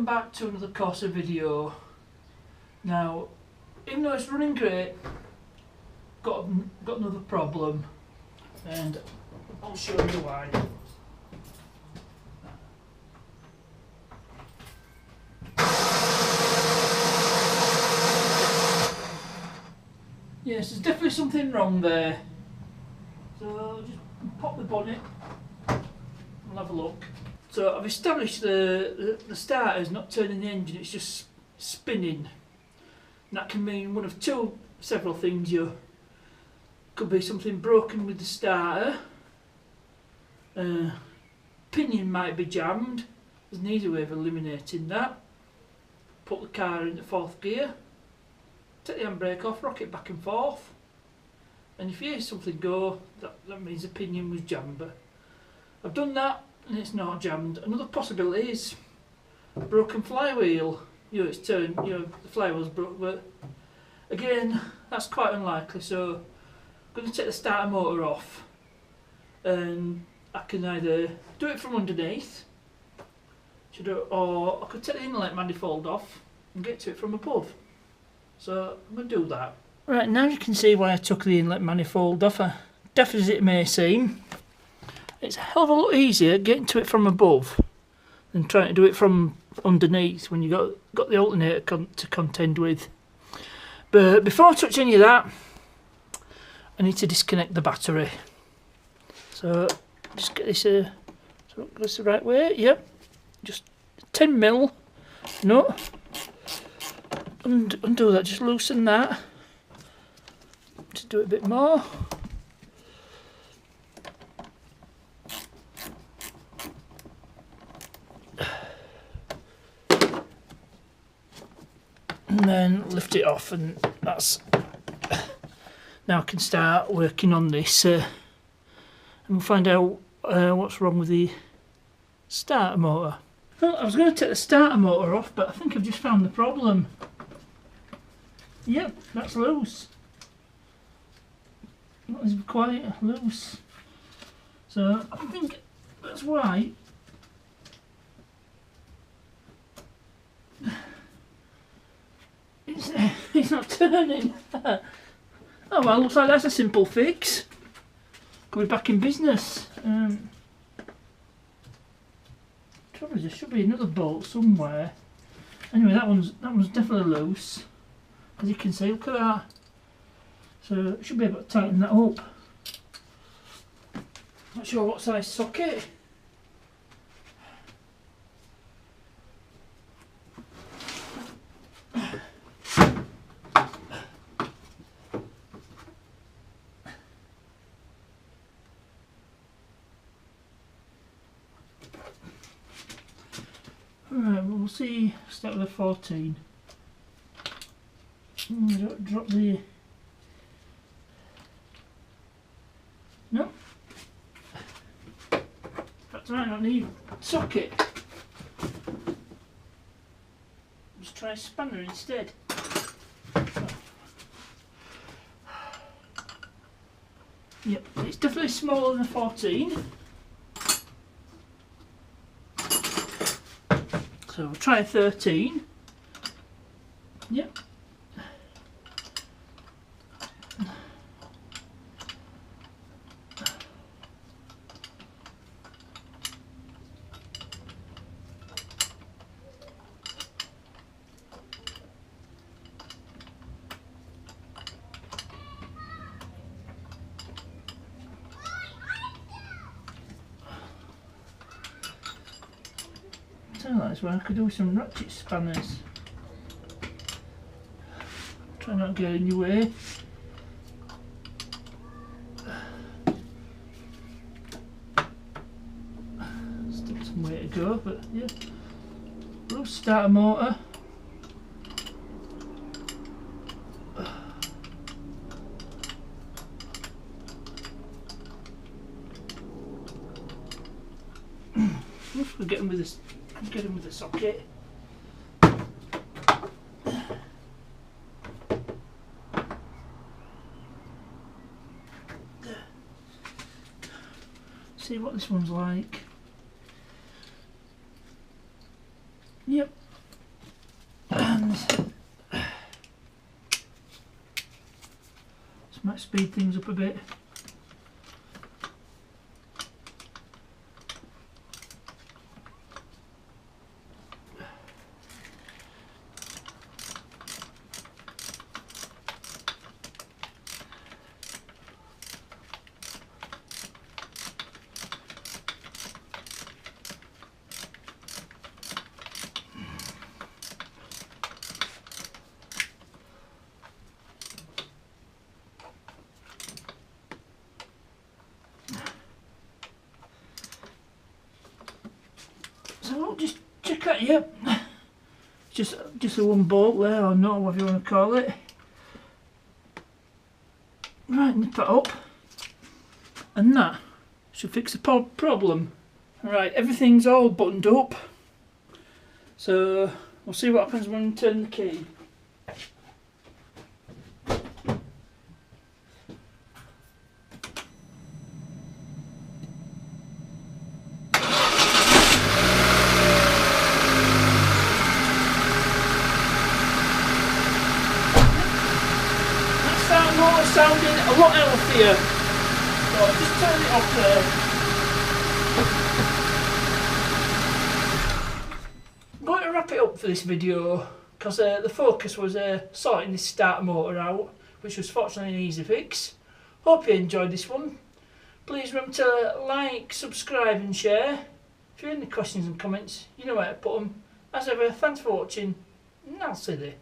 welcome back to another Corsa video. Now, even though it's running great, got another problem, and I'll show you why. Yes, there's definitely something wrong there. So I'll just pop the bonnet. We'll have a look. So I've established the starter's not turning the engine, it's just spinning. And that can mean one of several things. Could be something broken with the starter. Pinion might be jammed. There's an easy way of eliminating that. Put the car into fourth gear. Take the handbrake off, rock it back and forth. And if you hear something go, that means the pinion was jammed. But I've done that and it's not jammed. Another possibility is broken flywheel. It's turned, the flywheel's broke, but again, that's quite unlikely. So I'm going to take the starter motor off, and I can either do it from underneath, or I could take the inlet manifold off and get to it from above. So I'm going to do that. Right, now you can see why I took the inlet manifold off. Deaf as it may seem, it's a hell of a lot easier getting to it from above than trying to do it from underneath when you've got the alternator to contend with. But before I touch any of that, I need to disconnect the battery. So just get this, so that's the right way, yep. Just 10mm, no, undo that, just loosen that. Just do it a bit more. And then lift it off, and that's now I can start working on this, and we'll find out what's wrong with the starter motor. Well, I was going to take the starter motor off, but I think I've just found the problem. Yep, that's loose. That is quite loose. So I think that's why it's not turning. Oh well, looks like that's a simple fix. Could be back in business. Trouble is, there should be another bolt somewhere. Anyway, that one's definitely loose. As you can see, look at that. So I should be able to tighten that up. Not sure what size socket. Alright, we'll see. Start with a 14. Drop the... No. That's right, I don't need socket. Just try a spanner instead. Yep, it's definitely smaller than a 14. So we'll try a 13. Yep. That's where I could do some ratchet spanners. Try not to get in your way. Still some way to go, but yeah. We'll start a motor. We'll get him with this. Get him with the socket. See what this one's like. Yep, Might speed things up a bit. So I'll just check that, yep. Just a one bolt there, or not, whatever you want to call it. Right, nip that up. And that should fix the problem. Right, everything's all buttoned up. So we'll see what happens when we turn the key. Sounding a lot healthier, so I'll just turn it off there. I'm going to wrap it up for this video because the focus was sorting this starter motor out, which was fortunately an easy fix. Hope you enjoyed this one. Please remember to like, subscribe and share. If you have any questions and comments, you know where to put them. As ever, thanks for watching, and I'll see you.